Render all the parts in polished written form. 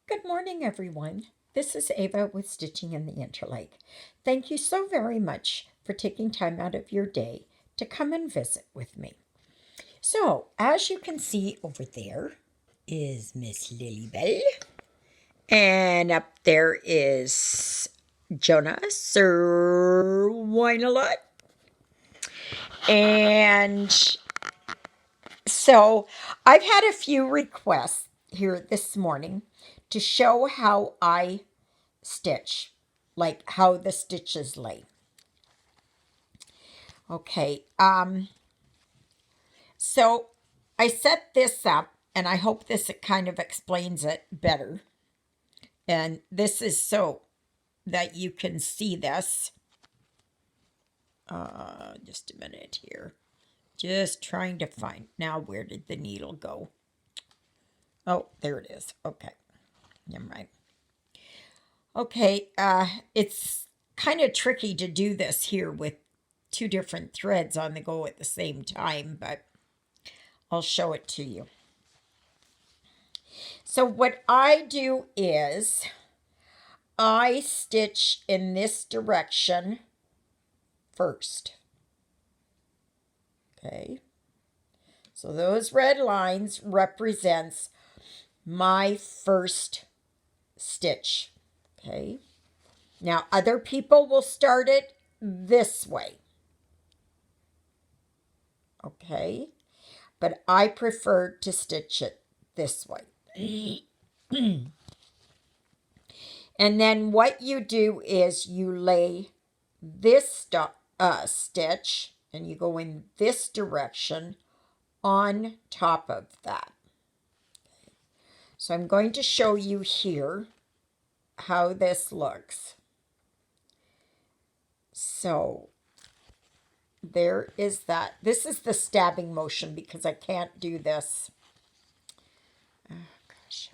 Good morning, everyone. This is Ava with Stitching in the Interlake. Thank you so very much for taking time out of your day to come and visit with me. So, as you can see over there is Miss Lilybell, and up there is Jonah, Sir Wine-a-Lot. And so, I've had a few requests here this morning to show how I stitch, like how the stitches lay. Okay, so I set this up, and I hope this kind of explains it better. And this is so that you can see this. Just a minute here. Just trying to find. Now, where did the needle go? Oh, there it is. Okay, never mind. Okay, it's kind of tricky to do this here with two different threads on the go at the same time, but I'll show it to you. So what I do is I stitch in this direction first. Okay. So those red lines represents my first stitch. Okay. Now other people will start it this way. Okay. But I prefer to stitch it this way. And then what you do is you lay this stitch and you go in this direction on top of that. So I'm going to show you here how this looks. So there is that. This is the stabbing motion because I can't do this. Oh gosh.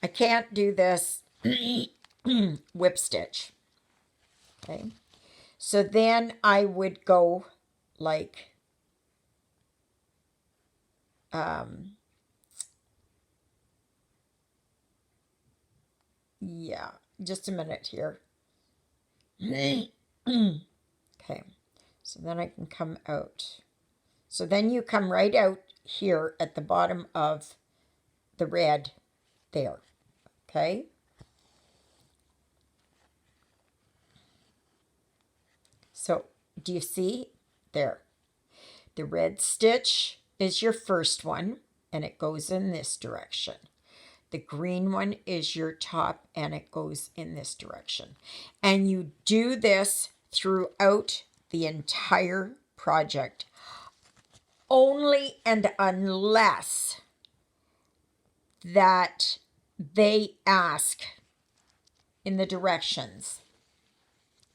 I can't do this whip stitch. Okay. So then I would go like yeah, just a minute here. Okay. So then I can come out. So then you come right out here at the bottom of the red there. Okay. So do you see there? The red stitch is your first one and it goes in this direction. The green one is your top and it goes in this direction. And you do this throughout the entire project. Only and unless that they ask in the directions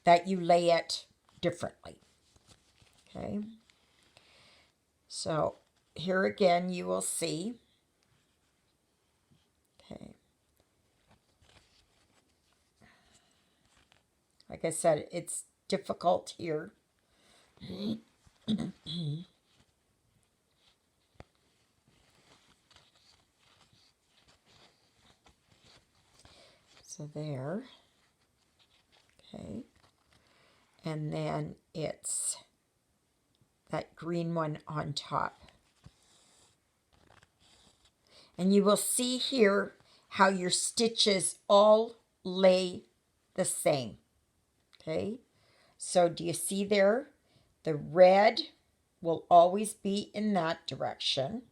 that you lay it differently. Okay. So here again, you will see. Okay. Like I said, it's difficult here. So there. Okay. And then it's that green one on top. And you will see here how your stitches all lay the same. Okay. So do you see there? The red will always be in that direction.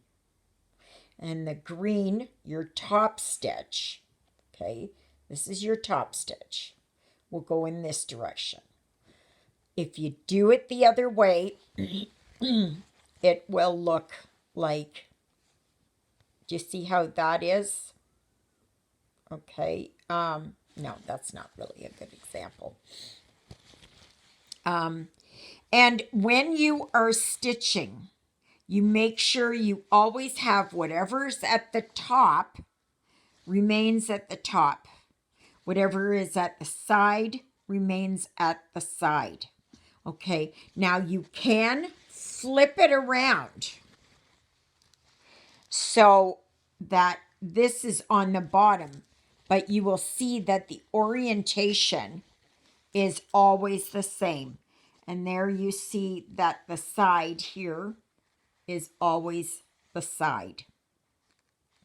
And the green, your top stitch, okay, this is your top stitch, will go in this direction. If you do it the other way, it will look like, do you see how that is? Okay, no, that's not really a good example. And when you are stitching, you make sure you always have whatever's at the top remains at the top. Whatever is at the side remains at the side. Okay, now you can flip it around so that this is on the bottom, but you will see that the orientation is always the same. And there you see that the side here is always the side.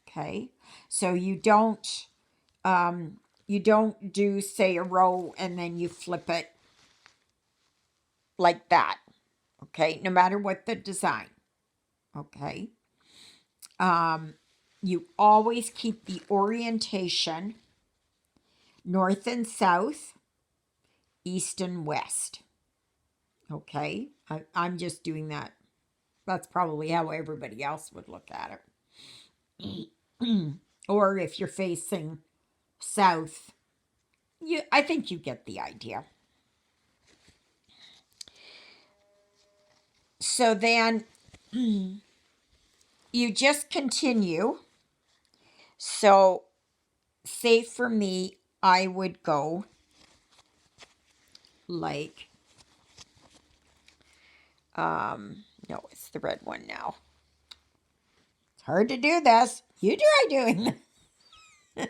Okay, so you don't do, say, a row and then you flip it like that. Okay, no matter what the design. Okay, you always keep the orientation north and south, east and west. Okay, I'm just doing that. That's probably how everybody else would look at it. Or if you're facing south, I think you get the idea. So then you just continue. So say for me, I would go like, no, it's the red one now. It's hard to do this. You try doing this.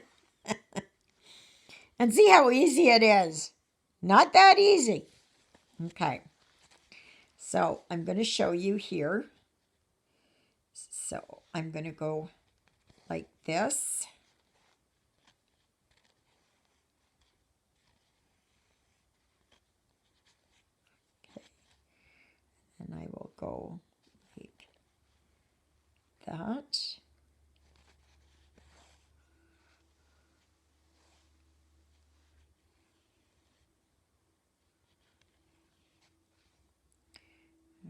And see how easy it is. Not that easy. Okay. So I'm going to show you here. So I'm going to go like this. Okay. And I will go like that.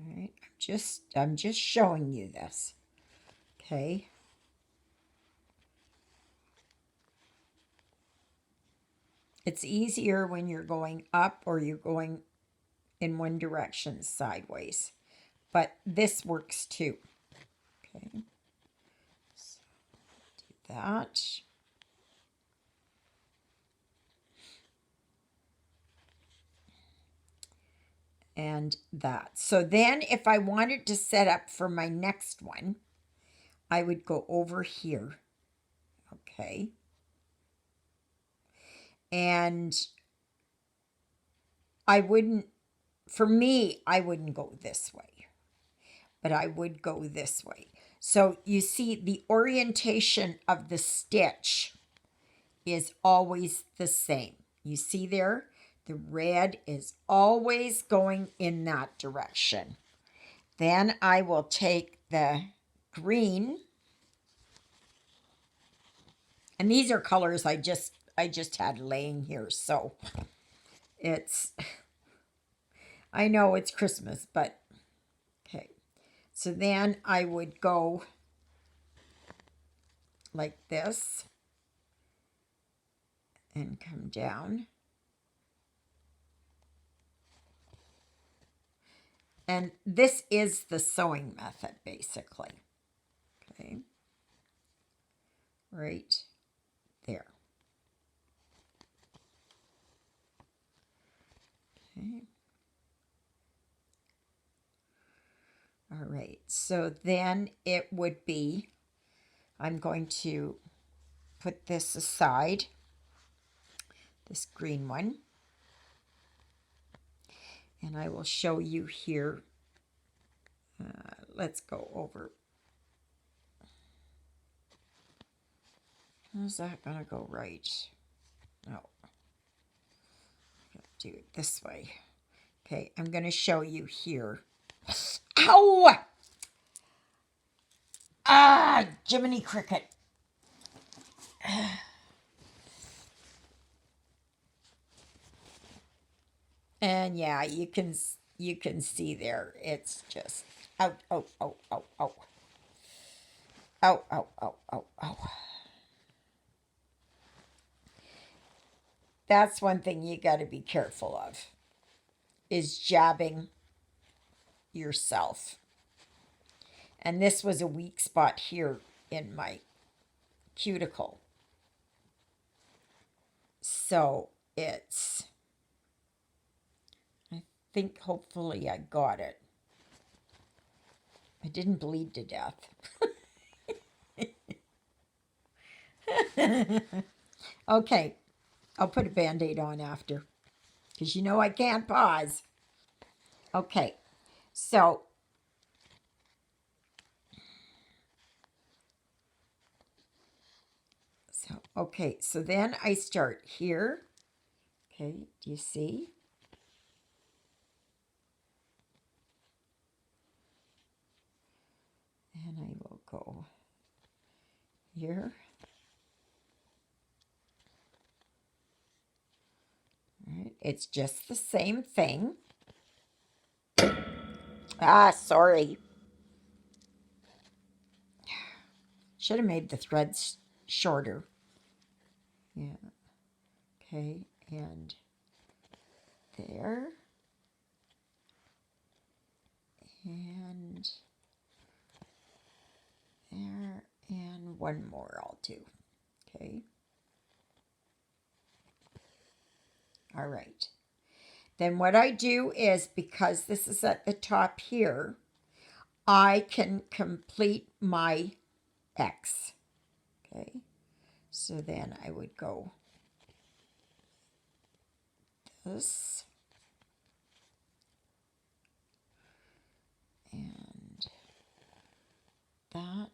All right, I'm just showing you this. Okay. It's easier when you're going up or you're going in one direction sideways, but this works too. Okay. So do that. And that. So then if I wanted to set up for my next one, I would go over here. Okay. And I wouldn't, for me, I wouldn't go this way, but I would go this way. So you see the orientation of the stitch is always the same. You see there? The red is always going in that direction. Then I will take the green, and these are colors I just had laying here, so it's, I know it's Christmas, but okay. So then I would go like this and come down. And this is the sewing method, basically. Okay. Right there. Okay. All right. So then it would be, I'm going to put this aside, this green one. And I will show you here. Let's go over. How's that going to go right? No. Do it this way. Okay, I'm going to show you here. Ow! Ah, Jiminy Cricket. And yeah, you can see there. It's just out, out, out, out, out. Out, out, out, out, out. That's one thing you got to be careful of, is jabbing yourself. And this was a weak spot here in my cuticle. So it's, I think hopefully I got it. I didn't bleed to death. Okay, I'll put a Band-Aid on after, because you know I can't pause. Okay, so okay, so then I start here. Okay, do you see? And I will go here. All right, it's just the same thing. Ah, sorry. Should have made the threads shorter. Yeah. Okay, and there. And there. And one more I'll do. Okay. All right. Then what I do is, because this is at the top here, I can complete my X. Okay. So then I would go this and that.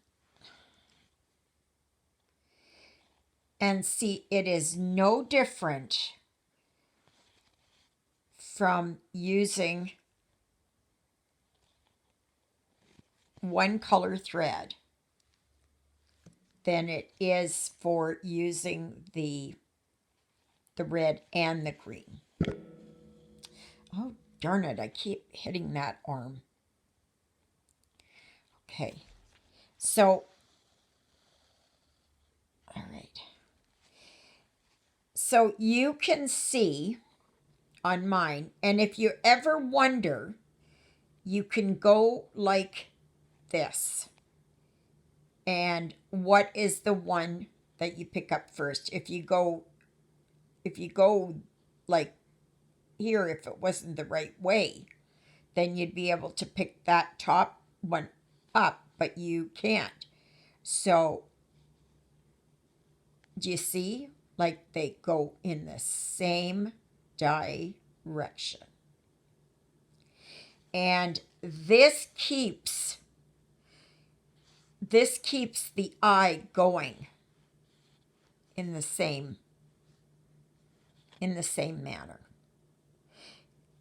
And see, it is no different from using one color thread than it is for using the red and the green. Oh, darn it, I keep hitting that arm. Okay, so, all right. So you can see on mine, and if you ever wonder, you can go like this. And what is the one that you pick up first? If you go like here, if it wasn't the right way, then you'd be able to pick that top one up, but you can't. So, do you see? Like they go in the same direction. And this keeps the eye going in the same manner.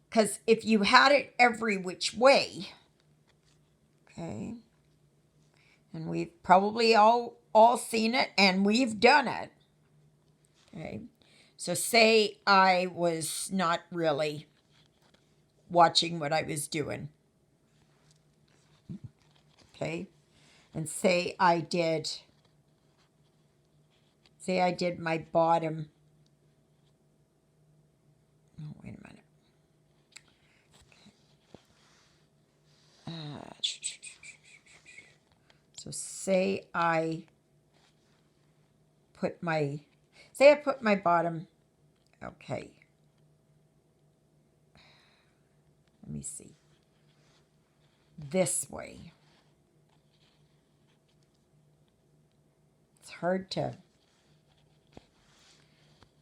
Because if you had it every which way, okay, and we've probably all seen it, and we've done it, okay. So say I was not really watching what I was doing, okay, and say I did my bottom. Oh, wait a minute. So say I put my bottom. Okay. Let me see. This way. It's hard to.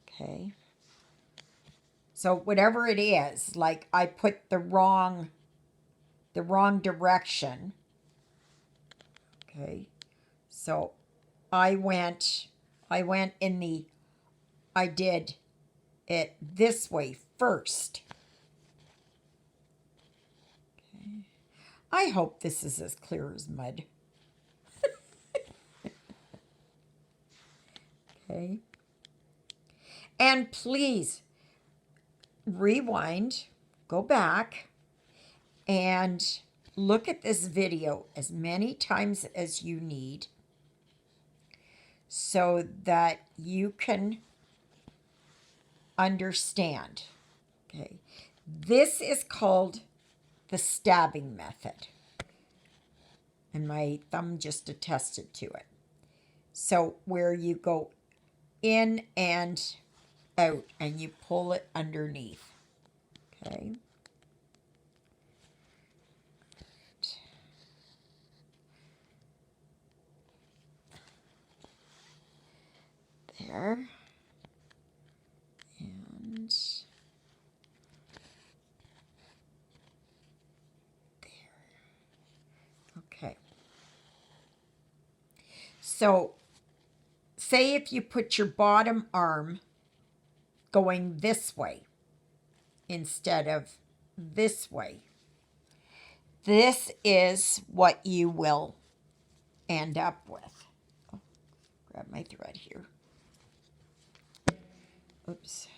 Okay. So whatever it is, like I put the wrong direction. Okay. So I did it this way first. Okay. I hope this is as clear as mud. Okay. And please rewind, go back, and look at this video as many times as you need so that you can understand. Okay. This is called the stabbing method. And my thumb just attested to it. So where you go in and out and you pull it underneath. Okay. There. and okay. So say if you put your bottom arm going this way instead of this way, this is what you will end up with. Oh, grab my thread here. Oops.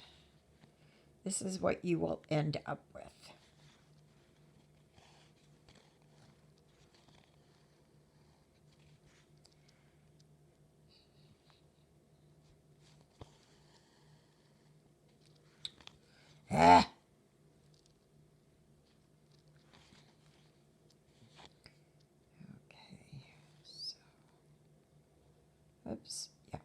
This is what you will end up with. Ah. Okay. So, oops. Yeah.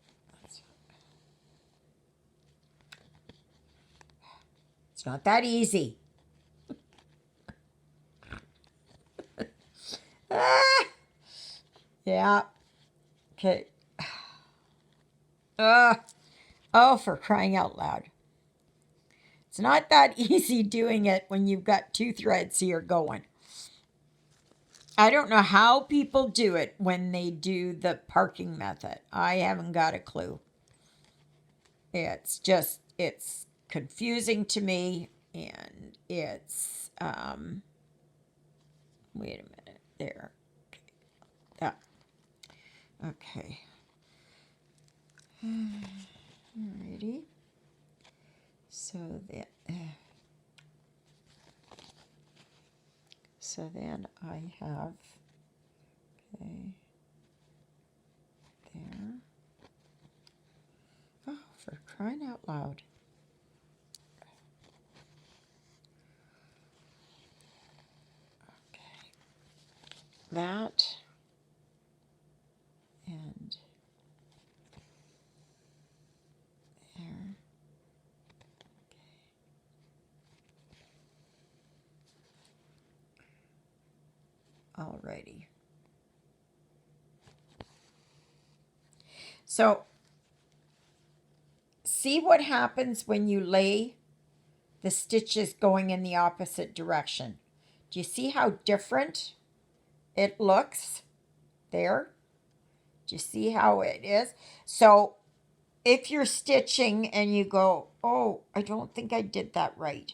It's not that easy. Ah. Yeah. Okay. Oh, for crying out loud. It's not that easy doing it when you've got two threads here going. I don't know how people do it when they do the parking method. I haven't got a clue. It's confusing to me, and it's, wait a minute, there. Okay. Yeah. Okay. Alrighty. So then I have, okay, there. Oh, for crying out loud. Okay. That and there. Alrighty. So see what happens when you lay the stitches going in the opposite direction. Do you see how different it looks there? Do you see how it is? So if you're stitching and you go, oh, I don't think I did that right,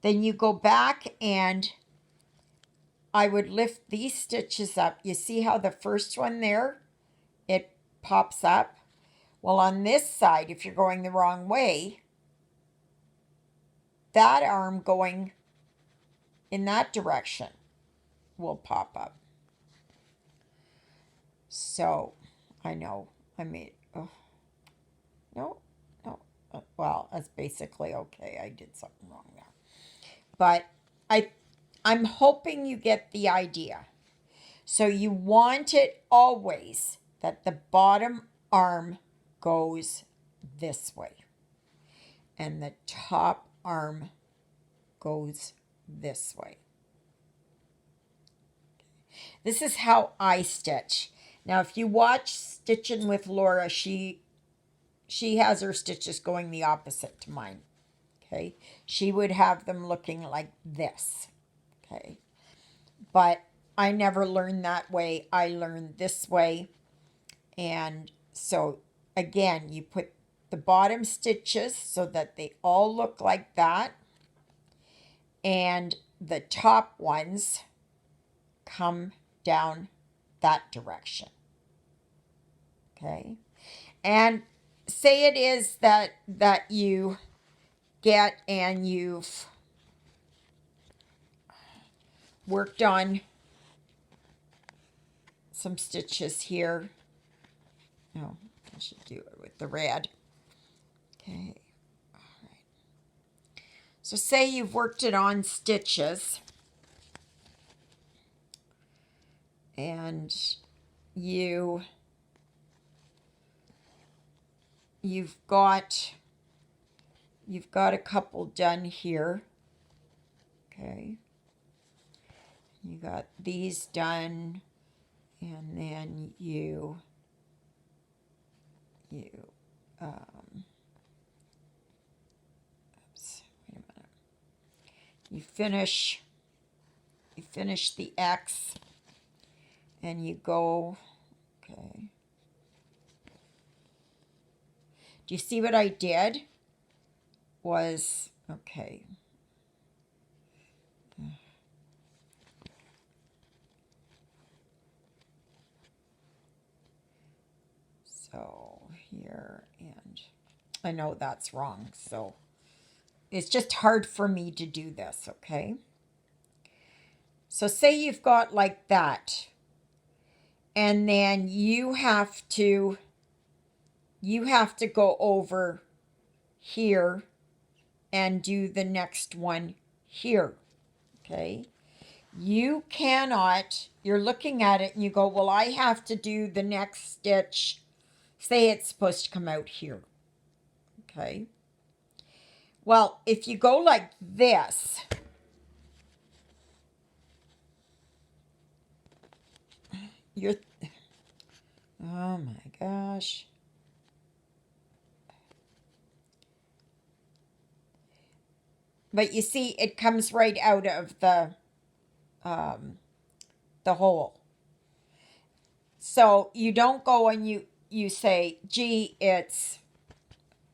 then you go back and I would lift these stitches up. You see how the first one there, it pops up? Well, on this side, if you're going the wrong way, that arm going in that direction will pop up. So, I know I made, oh, no, well, that's basically okay. I did something wrong there. But I'm hoping you get the idea. So you want it always that the bottom arm goes this way and the top arm goes this way. This is how I stitch. Now, if you watch Stitching with Laura, she has her stitches going the opposite to mine. Okay, she would have them looking like this. Okay, but I never learned that way. I learned this way. And so again, you put the bottom stitches so that they all look like that, and the top ones come down that direction. Okay, and say it is that you get and you've worked on some stitches here. No, I should do it with the red. Okay, all right. So say you've worked it on stitches and you've got a couple done here. Okay, you got these done, and then you oops, finish the X and you go, okay. Do you see what I did? Was, okay. So here, and I know that's wrong, so it's just hard for me to do this, okay? So say you've got like that, and then you have to go over here and do the next one here, okay? You cannot, you're looking at it and you go, well, I have to do the next stitch. Say it's supposed to come out here, okay? Well, if you go like this, you're, oh my gosh. But you see, it comes right out of the hole. So you don't go and you say, gee, it's,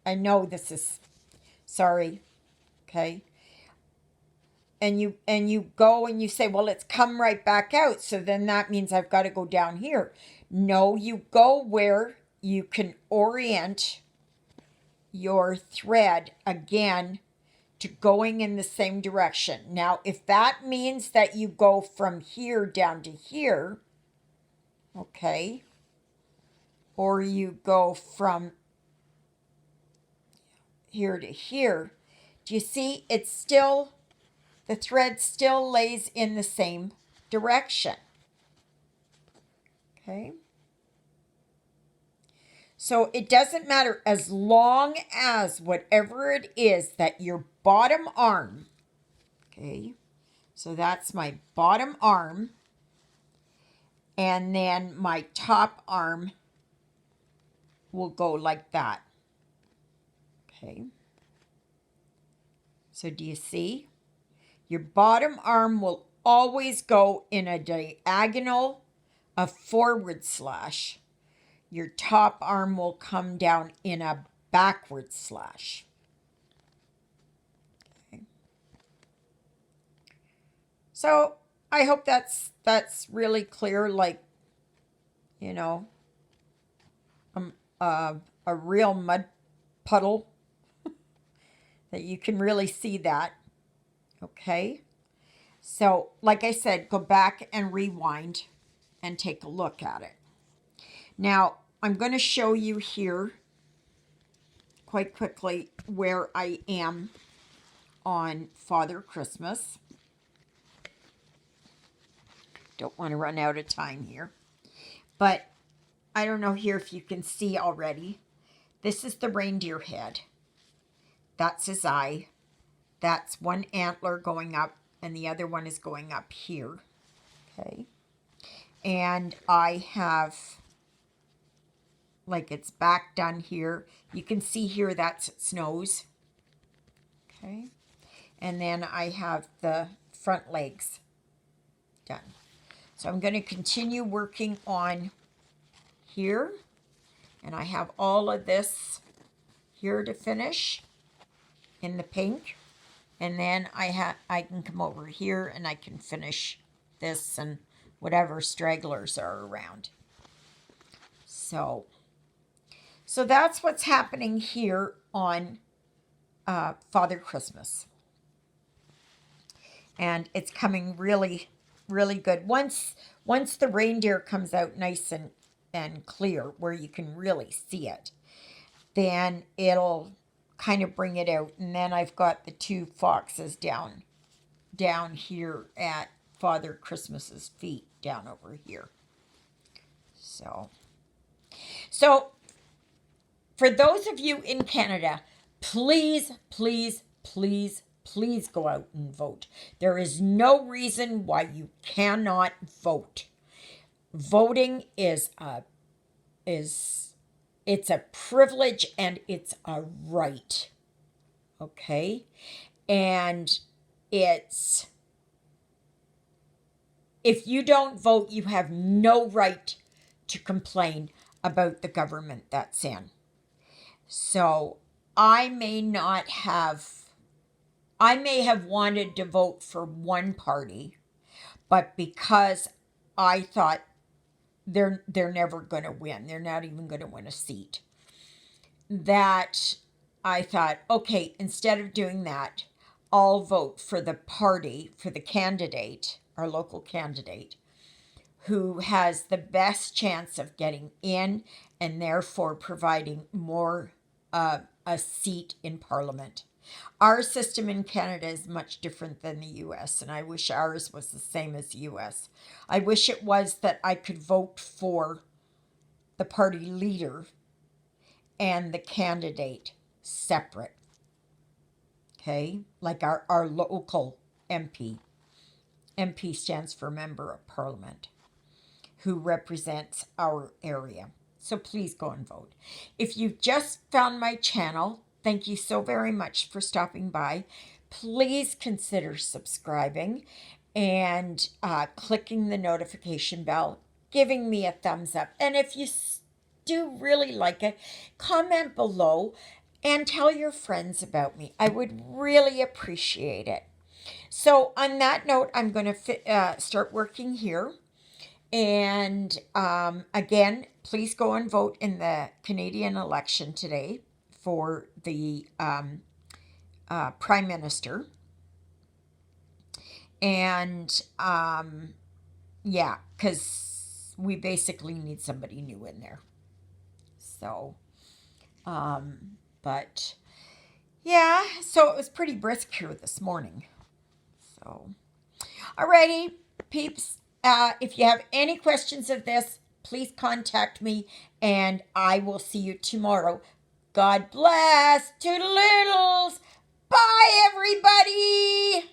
I know this is, sorry, okay? And you go and you say, well, it's come right back out. So then that means I've got to go down here. No, you go where you can orient your thread again to going in the same direction. Now, if that means that you go from here down to here, okay, or you go from here to here, do you see it's still, the thread still lays in the same direction, okay? So it doesn't matter as long as whatever it is that your bottom arm, okay, so that's my bottom arm, and then my top arm will go like that, okay? So do you see? Your bottom arm will always go in a diagonal, a forward slash. Your top arm will come down in a backward slash. Okay. So I hope that's really clear, like, you know, a real mud puddle that you can really see that. Okay. So like I said, go back and rewind and take a look at it. Now, I'm going to show you here quite quickly where I am on Father Christmas. Don't want to run out of time here. But I don't know here if you can see already. This is the reindeer head. That's his eye. That's one antler going up and the other one is going up here. Okay. And I have, like, it's back done here. You can see here that's its nose. Okay. And then I have the front legs done. So I'm going to continue working on here. And I have all of this here to finish in the pink. And then I can come over here and I can finish this and whatever stragglers are around. So that's what's happening here on Father Christmas. And it's coming really, really good. Once the reindeer comes out nice and clear where you can really see it, then it'll kind of bring it out. And then I've got the two foxes down here at Father Christmas's feet down over here. So for those of you in Canada, please, please, please, please go out and vote. There is no reason why you cannot vote. Voting is it's a privilege and it's a right. Okay? And it's, if you don't vote, you have no right to complain about the government that's in. So I may have wanted to vote for one party, but because I thought they're never going to win, they're not even going to win a seat, that I thought, okay, instead of doing that, I'll vote for the party, for the candidate, our local candidate, who has the best chance of getting in and therefore providing more a seat in Parliament. Our system in Canada is much different than the US, and I wish ours was the same as the US. I wish it was that I could vote for the party leader and the candidate separate. Okay? Like our local MP. MP stands for Member of Parliament, who represents our area. So please go and vote. If you've just found my channel, thank you so very much for stopping by. Please consider subscribing and clicking the notification bell, giving me a thumbs up. And if you do really like it, comment below and tell your friends about me. I would really appreciate it. So on that note, I'm going to start working here. And again, please go and vote in the Canadian election today for the Prime Minister. And yeah, because we basically need somebody new in there. So, but yeah, so it was pretty brisk here this morning. So, alrighty, peeps. If you have any questions of this, please contact me, and I will see you tomorrow. God bless. Toodle-oodles. Bye, everybody.